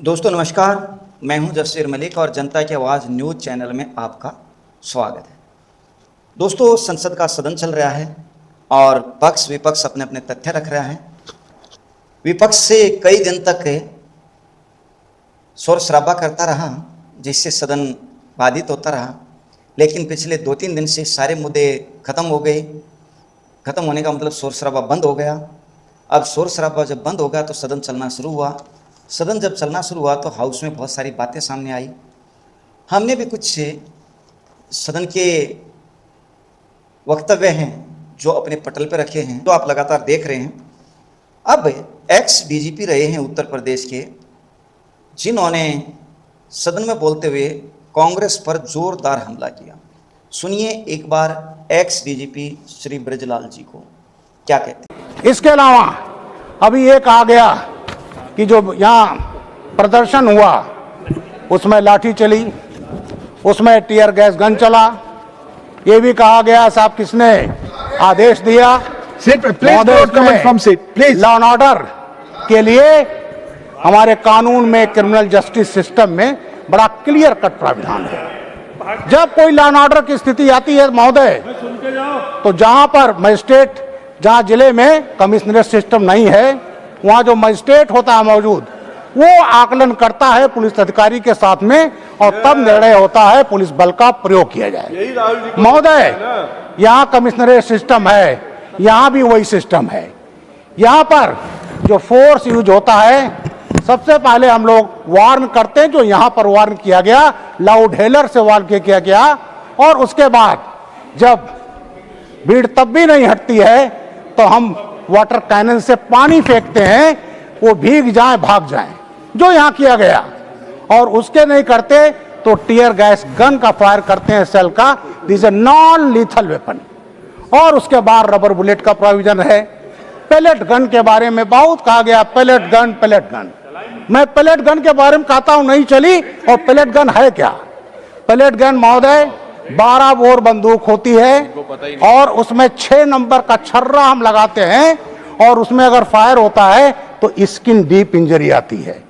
दोस्तों नमस्कार, मैं हूं जफसीर मलिक और जनता की आवाज़ न्यूज़ चैनल में आपका स्वागत है। दोस्तों, संसद का सदन चल रहा है और पक्ष विपक्ष अपने अपने तथ्य रख रहा है। विपक्ष से कई दिन तक शोर शराबा करता रहा, जिससे सदन बाधित होता रहा, लेकिन पिछले 2-3 दिन से सारे मुद्दे खत्म हो गए। खत्म होने का मतलब शोर शराबा बंद हो गया। अब शोर शराबा जब बंद हो गया तो सदन चलना शुरू हुआ। सदन जब चलना शुरू हुआ तो हाउस में बहुत सारी बातें सामने आई। हमने भी कुछ सदन के वक्तव्य हैं जो अपने पटल पर रखे हैं, जो आप लगातार देख रहे हैं। अब एक्स डीजीपी रहे हैं उत्तर प्रदेश के, जिन्होंने सदन में बोलते हुए कांग्रेस पर जोरदार हमला किया। सुनिए एक बार एक्स डीजीपी श्री ब्रजलाल जी को क्या कहते हैं। इसके अलावा अभी एक आ गया कि जो यहाँ प्रदर्शन हुआ उसमें लाठी चली, उसमें टीयर गैस गन चला। ये भी कहा गया साहब किसने आदेश दिया। लॉ एंड ऑर्डर के लिए हमारे कानून में, क्रिमिनल जस्टिस सिस्टम में बड़ा क्लियर कट प्राविधान है। जब कोई लॉ एंड ऑर्डर की स्थिति आती है महोदय, तो जहां पर मजिस्ट्रेट, जहां जिले में कमिश्नरेट सिस्टम नहीं है, वहां जो मजिस्ट्रेट होता है मौजूद, वो आकलन करता है पुलिस अधिकारी के साथ में और तब निर्णय होता है पुलिस बल का प्रयोग किया जाए। महोदय, यहाँ कमिश्नरेट सिस्टम है, यहाँ भी वही सिस्टम है। यहाँ पर जो फोर्स यूज होता है, सबसे पहले हम लोग वार्न करते हैं, जो यहाँ पर वार्न किया गया, लाउड हेलर से वार्न किया गया, और उसके बाद जब भीड़ तब भी नहीं हटती है तो हम वाटर कैनन से पानी फेंकते हैं, वो भीग जाए भाग जाए, जो यहाँ किया गया। और उसके नहीं करते तो टीयर गैस गन का फायर करते हैं, सेल का। This a non lethal weapon. और उसके बाद रबर बुलेट का प्रोविजन है। पेलेट गन के बारे में बहुत कहा गया, पेलेट गन। मैं पेलेट गन के बारे में कहता हूं नहीं चली। और पेलेट गन है क्या? पेलेट गन महोदय 12 बोर बंदूक होती है और उसमें 6 नंबर का छर्रा हम लगाते हैं, और उसमें अगर फायर होता है तो स्किन डीप इंजरी आती है।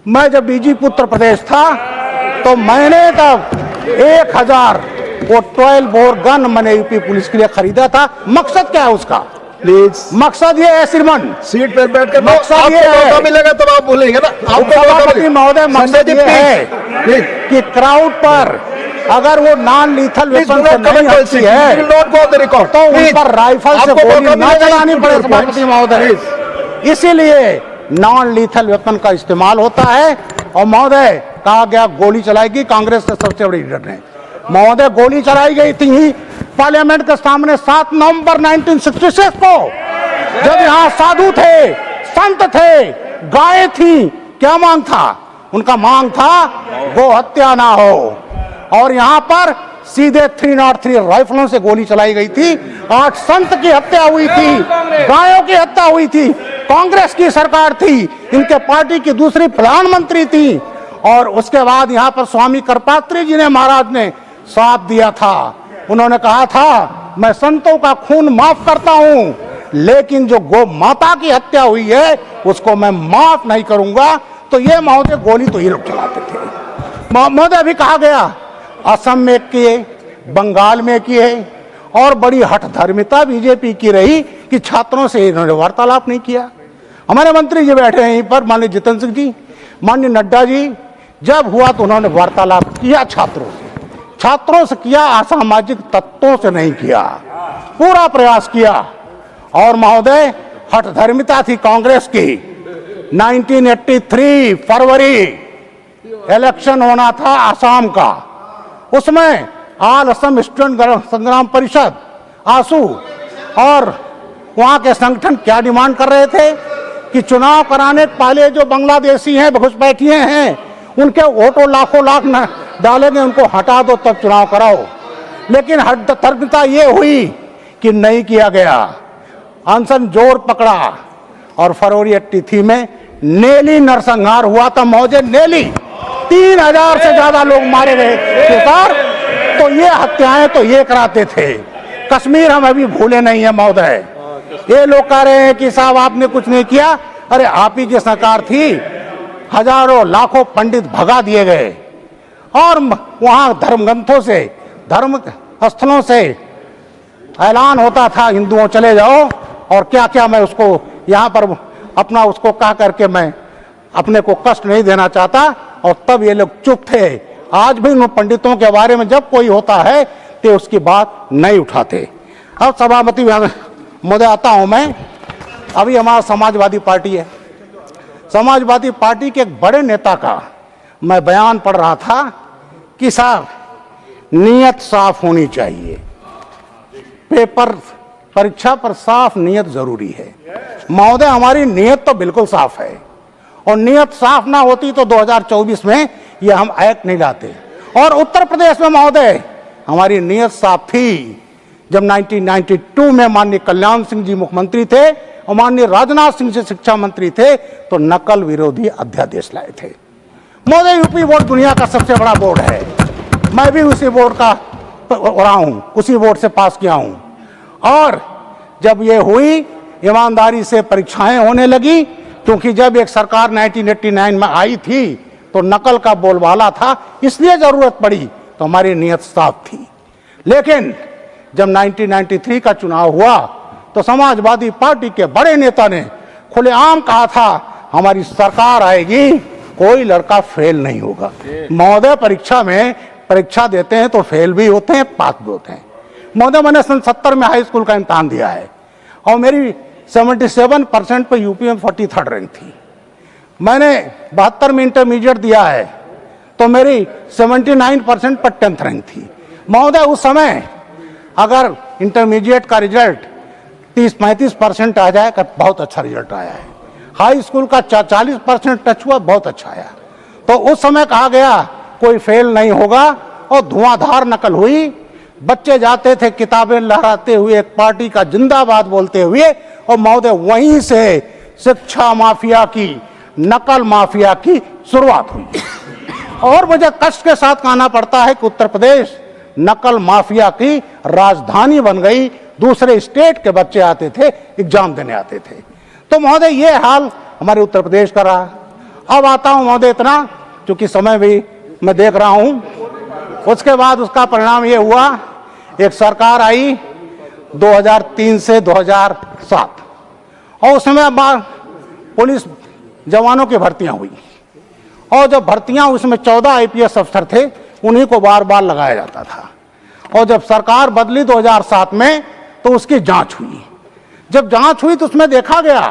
मैं जब डीजीपी उत्तर प्रदेश था तो मैंने तब 1000 वो 12 बोर गन मैंने यूपी पुलिस के लिए खरीदा था। मकसद क्या है उसका? प्लीज, मकसद ये है श्रीमान, सीट पर बैठकर मकसद ये है, मिलेगा तब आप बोलेंगे ना। महोदय, मकसद ये है कि क्राउड पर अगर वो नॉन लीथल वेपन से नहीं हटती है तो उन पर राइफल से गोली न चलानी पड़े सभापति महोदय। इसीलिए नॉन लीथल वेपन का इस्तेमाल होता है। और महोदय, कहा गया गोली चलाएगी कांग्रेस से सबसे बड़ी लीडर ने। महोदय, गोली चलाई गई थी ही पार्लियामेंट के सामने 7 नवंबर 1966 को, जब यहाँ साधु थे, संत थे, गायें थी। क्या मांग था उनका? मांग था गो हत्या ना हो। और यहाँ पर सीधे 303 राइफलों से गोली चलाई गई थी। 8 संत की हत्या हुई थी, गायों की हत्या हुई थी। कांग्रेस की सरकार थी, इनके पार्टी की दूसरी प्रधानमंत्री थी। और उसके बाद यहाँ पर स्वामी करपात्री जी ने, महाराज ने साथ दिया था। उन्होंने कहा था मैं संतों का खून माफ करता हूँ, लेकिन जो गौ माता की हत्या हुई है उसको मैं माफ नहीं करूंगा। तो ये महोदय गोली तो ये लोग चलाते थे। महोदय, अभी कहा गया असम में किए, बंगाल में किए, और बड़ी हठधर्मिता बीजेपी की रही कि छात्रों से इन्होंने वार्तालाप नहीं किया। हमारे मंत्री जी बैठे हैं यहीं पर, माननीय जितेंद्र सिंह जी, माननीय नड्डा जी, जब हुआ तो उन्होंने वार्तालाप किया छात्रों से किया, असामाजिक तत्वों से नहीं किया, पूरा प्रयास किया। और महोदय, हठधर्मिता थी कांग्रेस की। 1983 फरवरी इलेक्शन होना था आसाम का, उसमें ऑल असम स्टूडेंट संग्राम परिषद आसू और वहाँ के संगठन क्या डिमांड कर रहे थे कि चुनाव कराने पहले जो बांग्लादेशी हैं, घुसपैठिए हैं, उनके वोटों लाखों लाख न डालेंगे, उनको हटा दो तब चुनाव कराओ। लेकिन हठधर्मिता ये हुई कि नहीं किया गया। अनशन जोर पकड़ा और फरवरी 83 में नेली नरसंहार हुआ था महोदय। नेली 3000 से ज्यादा लोग मारे गए थे सर। तो ये हत्याएं तो ये कराते थे। कश्मीर हम अभी भूले नहीं है महोदय। ये लोग कह रहे हैं कि साहब आपने कुछ नहीं किया। अरे आप ही की सरकार थी, हजारों लाखों पंडित भगा दिए गए और वहां धर्मग्रंथों से, धर्म स्थलों से ऐलान होता था हिंदुओं चले जाओ, और क्या क्या मैं उसको यहाँ पर अपना उसको कह करके मैं अपने को कष्ट नहीं देना चाहता, और तब ये लोग चुप थे। आज भी उन पंडितों के बारे में जब कोई होता है तो उसकी बात नहीं उठाते। अब सभापति महोदय आता हूं मैं। अभी हमारा समाजवादी पार्टी है, समाजवादी पार्टी के एक बड़े नेता का मैं बयान पढ़ रहा था कि साहब नीयत साफ होनी चाहिए, पेपर परीक्षा पर साफ नीयत जरूरी है। महोदय हमारी नीयत तो बिल्कुल साफ है, और नीयत साफ ना होती तो 2024 में ये हम एक्ट नहीं लाते। और उत्तर प्रदेश में महोदय हमारी नीयत साफ थी। जब 1992 में माननीय कल्याण सिंह जी मुख्यमंत्री थे और माननीय राजनाथ सिंह जी शिक्षा मंत्री थे तो नकल विरोधी अध्यादेश लाए थे। महोदय यूपी बोर्ड दुनिया का सबसे बड़ा बोर्ड है, मैं भी उसी बोर्ड का रहा हूं, उसी बोर्ड से पास किया हूं। और जब ये हुई, ईमानदारी से परीक्षाएं होने लगी, क्योंकि जब एक सरकार 1989 में आई थी तो नकल का बोलबाला था, इसलिए जरूरत पड़ी, तो हमारी नीयत साफ थी। लेकिन जब 1993 का चुनाव हुआ तो समाजवादी पार्टी के बड़े नेता ने खुलेआम कहा था हमारी सरकार आएगी, कोई लड़का फेल नहीं होगा। महोदय परीक्षा में परीक्षा देते हैं तो फेल भी होते हैं, पास भी होते हैं। महोदय मैंने सन 70 में हाई स्कूल का इम्तहान दिया है और मेरी 77% पे यूपी में 43rd रैंक थी। मैंने 72 में इंटरमीडिएट दिया है तो मेरी 79% पर 10th रैंक थी। महोदय उस समय अगर इंटरमीडिएट का रिजल्ट 30-35% आ जाए का बहुत अच्छा रिजल्ट आया है, हाई स्कूल का 40% टच हुआ, बहुत अच्छा आया। तो उस समय कहा गया कोई फेल नहीं होगा, और धुआंधार नकल हुई। बच्चे जाते थे किताबें लहराते हुए, एक पार्टी का जिंदाबाद बोलते हुए, और महोदय वहीं से शिक्षा माफिया की, नकल माफिया की शुरुआत हुई। और मुझे कष्ट के साथ कहना पड़ता है कि उत्तर प्रदेश नकल माफिया की राजधानी बन गई। दूसरे स्टेट के बच्चे आते थे, एग्जाम देने आते थे। तो महोदय ये हाल हमारे उत्तर प्रदेश का रहा। अब आता हूं महोदय, इतना क्योंकि समय भी मैं देख रहा हूं। उसके बाद उसका परिणाम ये हुआ, एक सरकार आई 2003 से 2007, और उसमें पुलिस जवानों की भर्तियां हुई, और जब भर्तियां उसमें 14 IPS अफसर थे, उन्हीं को बार बार लगाया जाता था। और जब सरकार बदली 2007 में तो उसकी जांच हुई। जब जांच हुई तो उसमें देखा गया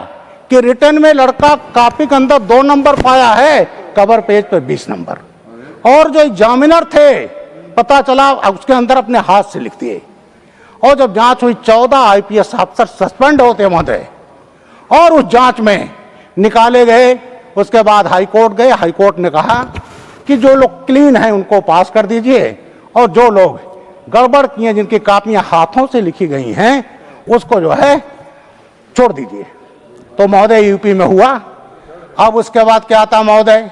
कि रिटर्न में लड़का कॉपी के अंदर 2 नंबर पाया है, कवर पेज पर 20 नंबर, और जो एग्जामिनर थे पता चला उसके अंदर अपने हाथ से लिख दिए। और जब जांच हुई 14 IPS अफसर सस्पेंड होते महोदय, और उस जांच में निकाले गए। उसके बाद हाईकोर्ट गए, हाईकोर्ट ने कहा कि जो लोग क्लीन हैं उनको पास कर दीजिए, और जो लोग गड़बड़ किए, जिनकी कापियां हाथों से लिखी गई हैं, उसको जो है छोड़ दीजिए। तो महोदय यूपी में हुआ। अब उसके बाद क्या था महोदय,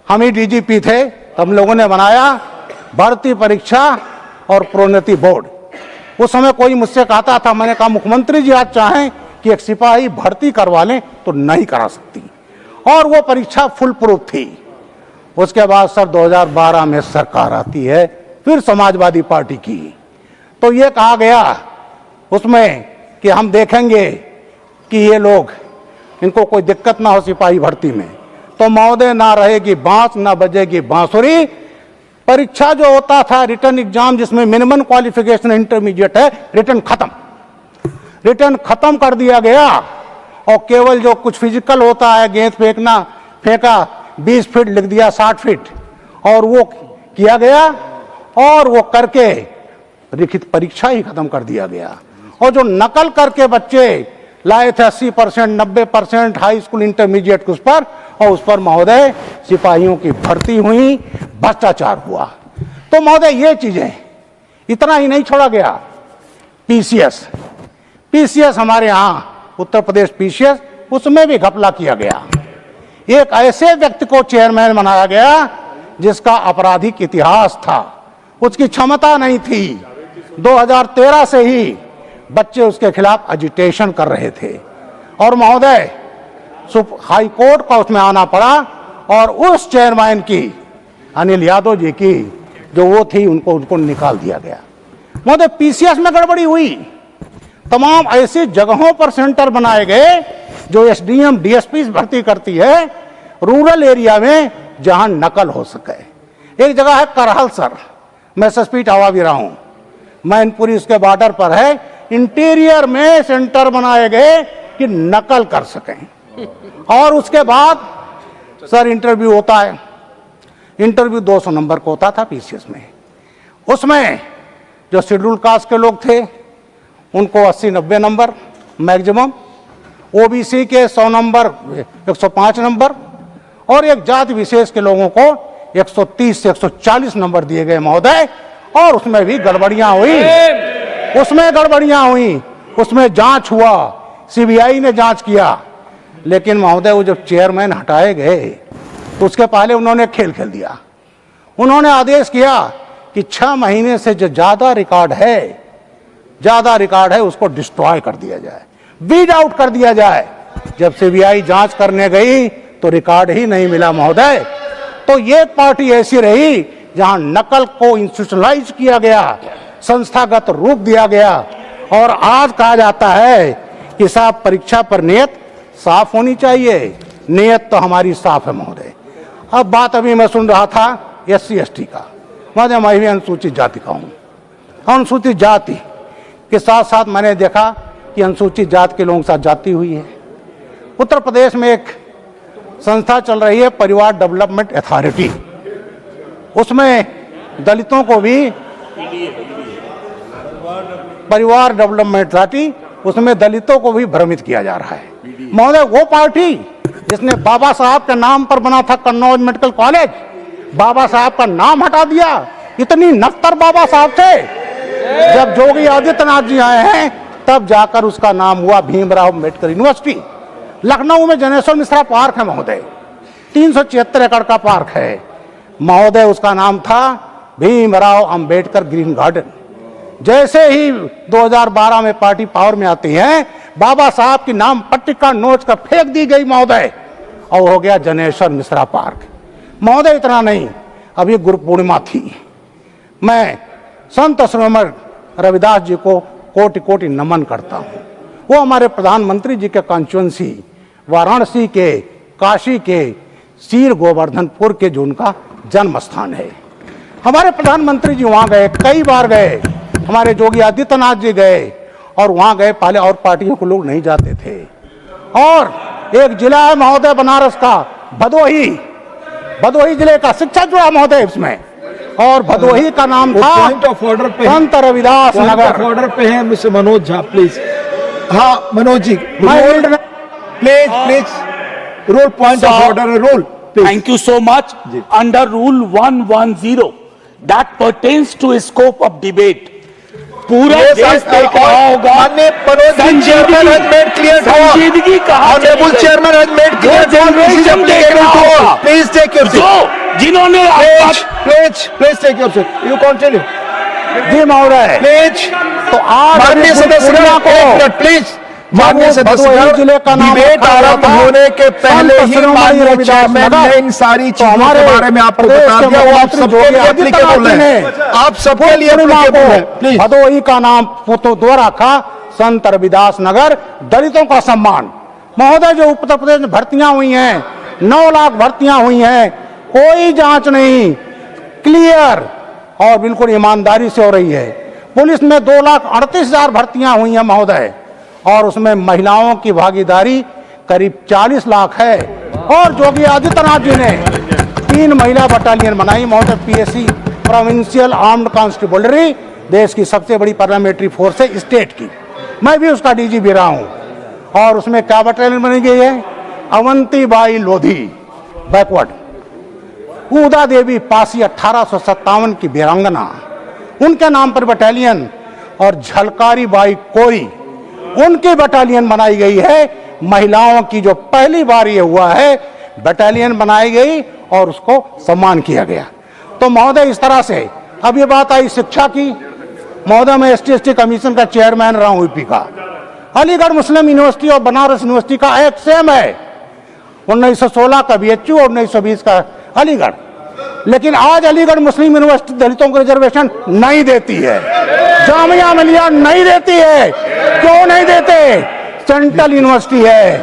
हम ही DGP थे, हम लोगों ने बनाया भर्ती परीक्षा और प्रोन्नति बोर्ड। उस समय कोई मुझसे कहता था, मैंने कहा मुख्यमंत्री जी आज चाहें कि एक सिपाही भर्ती करवा लें तो नहीं करा सकती, और वो परीक्षा फुल प्रूफ थी। उसके बाद सर 2012 में सरकार आती है, फिर समाजवादी पार्टी की, तो ये कहा गया उसमें कि हम देखेंगे कि ये लोग, इनको कोई दिक्कत ना हो सिपाही भर्ती में। तो महोदय ना रहेगी बांस ना बजेगी बांसुरी। परीक्षा जो होता था रिटर्न एग्जाम, जिसमें मिनिमम क्वालिफिकेशन इंटरमीडिएट है, रिटर्न खत्म कर दिया गया, और केवल जो कुछ फिजिकल होता है, गेंद फेंका 20 फीट लिख दिया 60 फीट, और वो किया गया, और वो करके लिखित परीक्षा ही खत्म कर दिया गया। और जो नकल करके बच्चे लाए थे 80%, 90% हाई स्कूल इंटरमीडिएट उस पर, और उस पर महोदय सिपाहियों की भर्ती हुई, भ्रष्टाचार हुआ। तो महोदय ये चीजें, इतना ही नहीं छोड़ा गया। पीसीएस हमारे यहाँ उत्तर प्रदेश PCS, उसमें भी घपला किया गया। एक ऐसे व्यक्ति को चेयरमैन बनाया गया जिसका आपराधिक इतिहास था, उसकी क्षमता नहीं थी। 2013 से ही बच्चे उसके खिलाफ एजिटेशन कर रहे थे, और महोदय हाई कोर्ट का उसमें आना पड़ा, और उस चेयरमैन की, अनिल यादव जी की, जो वो थी, उनको निकाल दिया गया। महोदय, पीसीएस में गड़बड़ी हुई। तमाम ऐसी जगहों पर सेंटर बनाए गए जो एसडीएम डीएसपी भर्ती करती है रूरल एरिया में, जहां नकल हो सके। एक जगह है करहल सर, मैं एसएसपी टावा भी रहा हूं, मैनपुरी उसके बॉर्डर पर है, इंटीरियर में सेंटर बनाए गए कि नकल कर सकें। और उसके बाद सर इंटरव्यू होता है, इंटरव्यू 200 नंबर को होता था पीसीएस में। उसमें जो शेड्यूल कास्ट के लोग थे उनको 80-90 नंबर मैक्सिमम, ओबीसी के 100 नंबर, 105 नंबर, और एक जाति विशेष के लोगों को 130 से 140 नंबर दिए गए महोदय। और उसमें भी गड़बड़ियां हुई, उसमें जांच हुआ, सीबीआई ने जांच किया। लेकिन महोदय, वो जब चेयरमैन हटाए गए तो उसके पहले उन्होंने खेल खेल दिया। उन्होंने आदेश किया कि 6 महीने से जो ज्यादा रिकॉर्ड है उसको डिस्ट्रॉय कर दिया जाए, वीड आउट कर दिया जाए। जब सीबीआई जांच करने गई तो रिकॉर्ड ही नहीं मिला महोदय। तो ये पार्टी ऐसी रही जहां नकल को इंस्टीट्यूशनलाइज किया गया, संस्थागत रूप दिया गया। और आज कहा जाता है कि साहब परीक्षा पर नियत साफ होनी चाहिए। नियत तो हमारी साफ है महोदय। अब बात अभी मैं सुन रहा था SC ST का, महोदय मैं भी अनुसूचित जाति का हूं। अनुसूचित जाति के साथ साथ मैंने देखा कि अनुसूचित जाति के लोगों के साथ जाति हुई है। उत्तर प्रदेश में एक संस्था चल रही है परिवार डेवलपमेंट अथॉरिटी, उसमें दलितों को भी परिवार डेवलपमेंट अथॉरिटी, उसमें दलितों को भी भ्रमित किया जा रहा है महोदय। वो पार्टी जिसने बाबा साहब के नाम पर बना था कन्नौज मेडिकल कॉलेज, बाबा साहब का नाम हटा दिया। इतनी नफ्तर बाबा साहब थे, जब योगी आदित्यनाथ जी आए हैं तब जाकर उसका नाम हुआ भीमराव अम्बेडकर यूनिवर्सिटी। लखनऊ में जनेश्वर मिश्रा पार्क है महोदय, 376 एकड़ का पार्क है महोदय, उसका नाम था भीमराव अंबेडकर ग्रीन गार्डन। जैसे ही 2012 में पार्टी पावर में आती है, बाबा साहब की नाम पट्टिका नोच कर फेंक दी गई महोदय, और हो गया जनेश्वर मिश्रा पार्क महोदय। इतना नहीं, अभी गुरु पूर्णिमा थी, मैं संत श्रीमद रविदास जी को कोटि कोटि नमन करता हूँ। वो हमारे प्रधानमंत्री जी के कॉन्स्टिट्यूएंसी वाराणसी के, काशी के, सीर गोवर्धनपुर के जो उनका जन्म स्थान है। हमारे प्रधानमंत्री जी वहाँ गए, कई बार गए, हमारे योगी आदित्यनाथ जी गए, और वहाँ गए पहले और पार्टियों के लोग नहीं जाते थे। और एक जिला है महोदय बनारस का, भदोही, भदोही जिले का शिक्षा जुड़ा महोदय इसमें, और भदोही का नाम था पॉइंट ऑफ ऑर्डर पे संत रविदास नगर। ऑर्डर पे है मिस्टर मनोज झा, प्लीज। हाँ Manoj ji, please please rule, point of order rule. Thank you so much. Under Rule 110, that pertains to scope of debate. पूरा देश देख रहा होगा। संजीदगी कहा, honourable chairman has made clear generation देख रहा होगा। Please take your seat. जिन्होंने please take your seat, you continue ji महोदय। प्लीज। तो आज माननीय सदस्य को प्लीज, माननीय सदस्य जिले का नाम डिबेट आरंभ होने के पहले ही माननीय चेयरमैन ने इन सारी चीजों के बारे में आपको बता दिया। वो आप सबके लिए एप्लीकेबल है, आप सबके लिए एप्लीकेबल है। प्लीज। भदोही का नाम दो रखा संत रविदास नगर, दलितों का सम्मान महोदय। जो उत्तर प्रदेश में भर्तियां हुई हैं, 9 लाख भर्तियां हुई हैं, कोई जांच नहीं, क्लियर और बिल्कुल ईमानदारी से हो रही है। पुलिस में 2,38,000 भर्तियां हुई हैं महोदय, और उसमें महिलाओं की भागीदारी करीब 40 लाख है। और योगी आदित्यनाथ जी ने 3 महिला बटालियन बनाई महोदय, PSC प्रोविंशियल आर्म्ड कॉन्स्टेबलरी, देश की सबसे बड़ी पार्लियामेंट्री फोर्स है स्टेट की, मैं भी उसका DG भी रहा हूँ। और उसमें क्या बटालियन बनी गई है, अवंती बाई लोधी बैकवर्ड, उदा देवी पासी 1857 की वीरांगना, उनके नाम पर बटालियन, और झलकारी बाई कोरी, उनकी बटालियन बनाई गई है। महिलाओं की जो पहली बार ये हुआ है बटालियन बनाई गई और उसको सम्मान किया गया। तो महोदय इस तरह से अब ये बात आई शिक्षा की महोदय, मैं ST कमीशन का चेयरमैन रहा हूँ यूपी का। अलीगढ़ मुस्लिम यूनिवर्सिटी और बनारस यूनिवर्सिटी का एक्ट सेम है। 1916 का BHU और 1920 का अलीगढ़। लेकिन आज अलीगढ़ मुस्लिम यूनिवर्सिटी दलितों को रिजर्वेशन नहीं देती है, जामिया मिलिया नहीं देती है। क्यों नहीं देते? सेंट्रल यूनिवर्सिटी है,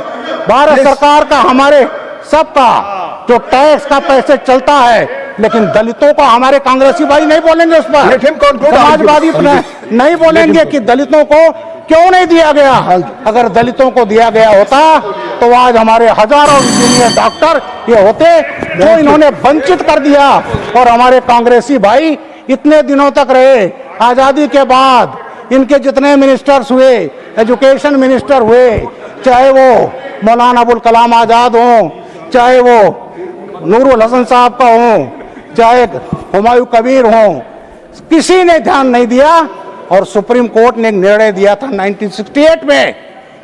भारत सरकार का, हमारे सबका जो टैक्स का पैसे चलता है। लेकिन दलितों को हमारे कांग्रेसी भाई नहीं बोलेंगे उस पर, समाजवादी नहीं बोलेंगे कि दलितों को क्यों नहीं दिया गया। अगर दलितों को दिया गया होता तो आज हमारे हजारों इंजीनियर डॉक्टर ये होते, जो इन्होंने वंचित कर दिया। और हमारे कांग्रेसी भाई इतने दिनों तक रहे, आजादी के बाद इनके जितने मिनिस्टर्स हुए, एजुकेशन मिनिस्टर हुए, चाहे वो मौलाना अबुल कलाम आजाद हों, चाहे वो नूरुल हसन साहब का हो, चाहे हुमायूं कबीर हों, किसी ने ध्यान नहीं दिया। और सुप्रीम कोर्ट ने एक निर्णय दिया था 1968 में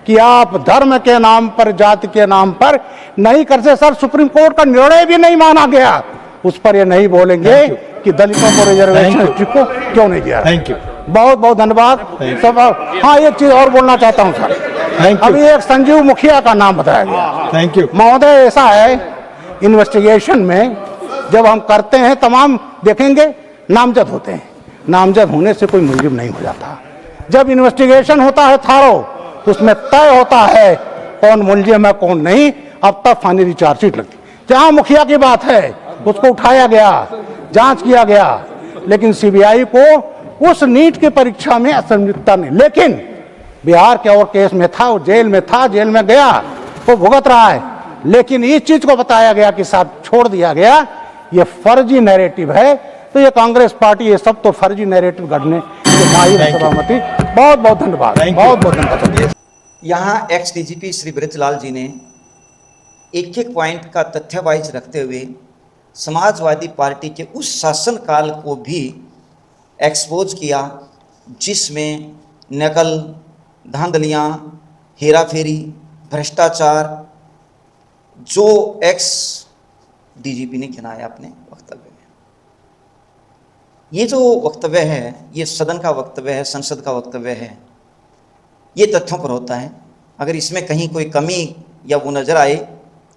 कि आप धर्म के नाम पर, जाति के नाम पर नहीं कर सकते। सर, सुप्रीम कोर्ट का निर्णय भी नहीं माना गया, उस पर ये नहीं बोलेंगे कि दलितों को रिजर्वेशन को क्यों नहीं दिया। थैंक यू, बहुत बहुत धन्यवाद सब। हाँ, एक चीज और बोलना चाहता हूँ सर। अभी एक संजीव मुखिया का नाम बताया गया। थैंक यू महोदय, ऐसा है इन्वेस्टिगेशन में जब हम करते हैं, तमाम देखेंगे नामजद होते हैं, नामजद होने से कोई मुलजिम नहीं हो जाता। जब इन्वेस्टिगेशन होता है थारो, उसमें तय होता है कौन मुलजिम है कौन नहीं। अब तक फाइनली चार्जशीट लगती, जहां मुखिया की बात है उसको उठाया गया, जांच किया गया, लेकिन सीबीआई को उस नीट की परीक्षा में असंलिप्तता नहीं। लेकिन बिहार के और केस में था, वो जेल में था, जेल में गया, वो भुगत रहा है। लेकिन इस चीज को बताया गया कि साहब छोड़ दिया गया, ये फर्जी नैरेटिव है। तो ये कांग्रेस पार्टी, ये सब तो फर्जी नैरेटिव गढ़ने के माहिर है। सभापति, बहुत बहुत धन्यवाद, बहुत बहुत धन्यवाद। यहाँ एक्स डीजीपी श्री ब्रजलाल जी ने एक एक पॉइंट का तथ्य वाइज रखते हुए समाजवादी पार्टी के उस शासनकाल को भी एक्सपोज किया जिसमें नकल, धांधलियाँ, हेराफेरी, भ्रष्टाचार जो एक्स डीजीपी ने गिनाया अपने वक्तव्य में। ये जो वक्तव्य है, ये सदन का वक्तव्य है, संसद का वक्तव्य है, ये तथ्यों पर होता है। अगर इसमें कहीं कोई कमी या वो नज़र आए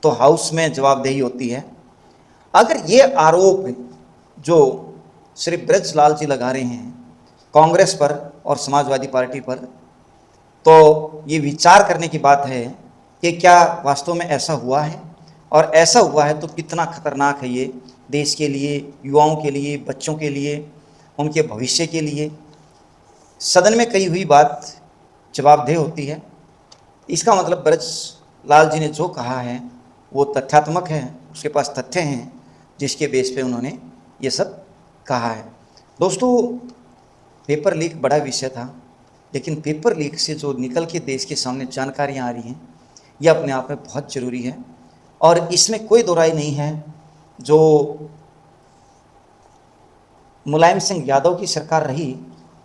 तो हाउस में जवाबदेही होती है। अगर ये आरोप जो श्री ब्रजलाल जी लगा रहे हैं कांग्रेस पर और समाजवादी पार्टी पर, तो ये विचार करने की बात है कि क्या वास्तव में ऐसा हुआ है, और ऐसा हुआ है तो कितना खतरनाक है ये देश के लिए, युवाओं के लिए, बच्चों के लिए, उनके भविष्य के लिए। सदन में कही हुई बात जवाबदेह होती है। इसका मतलब ब्रजलाल जी ने जो कहा है वो तथ्यात्मक है, उसके पास तथ्य हैं जिसके बेस पे उन्होंने ये सब कहा है। दोस्तों, पेपर लीक बड़ा विषय था, लेकिन पेपर लीक से जो निकल के देश के सामने जानकारियाँ आ रही हैं, ये अपने आप में बहुत ज़रूरी है। और इसमें कोई दो राय नहीं है, जो मुलायम सिंह यादव की सरकार रही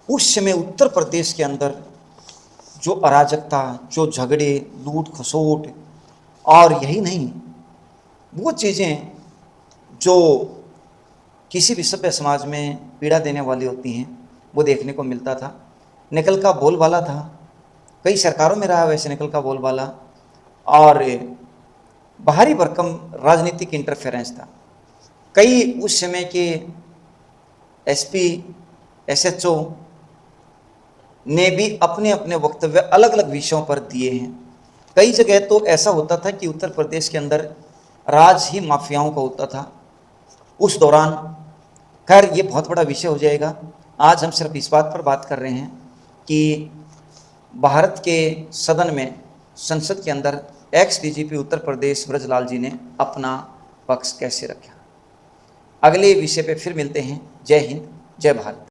उस समय उत्तर प्रदेश के अंदर जो अराजकता, जो झगड़े, लूट खसोट, और यही नहीं वो चीज़ें जो किसी भी सभ्य समाज में पीड़ा देने वाली होती हैं, वो देखने को मिलता था। निकल का बोलबाला था, कई सरकारों में रहा वैसे निकल का बोलबाला, और बाहरी भरकम राजनीतिक इंटरफेरेंस था। कई उस समय के एसपी, एसएचओ ने भी अपने अपने वक्तव्य अलग अलग विषयों पर दिए हैं। कई जगह तो ऐसा होता था कि उत्तर प्रदेश के अंदर राज ही माफियाओं का होता था उस दौरान। खैर, ये बहुत बड़ा विषय हो जाएगा। आज हम सिर्फ इस बात पर बात कर रहे हैं कि भारत के सदन में, संसद के अंदर एक्स डीजीपी उत्तर प्रदेश ब्रजलाल जी ने अपना पक्ष कैसे रखा। अगले विषय पे फिर मिलते हैं। जय हिंद, जय भारत।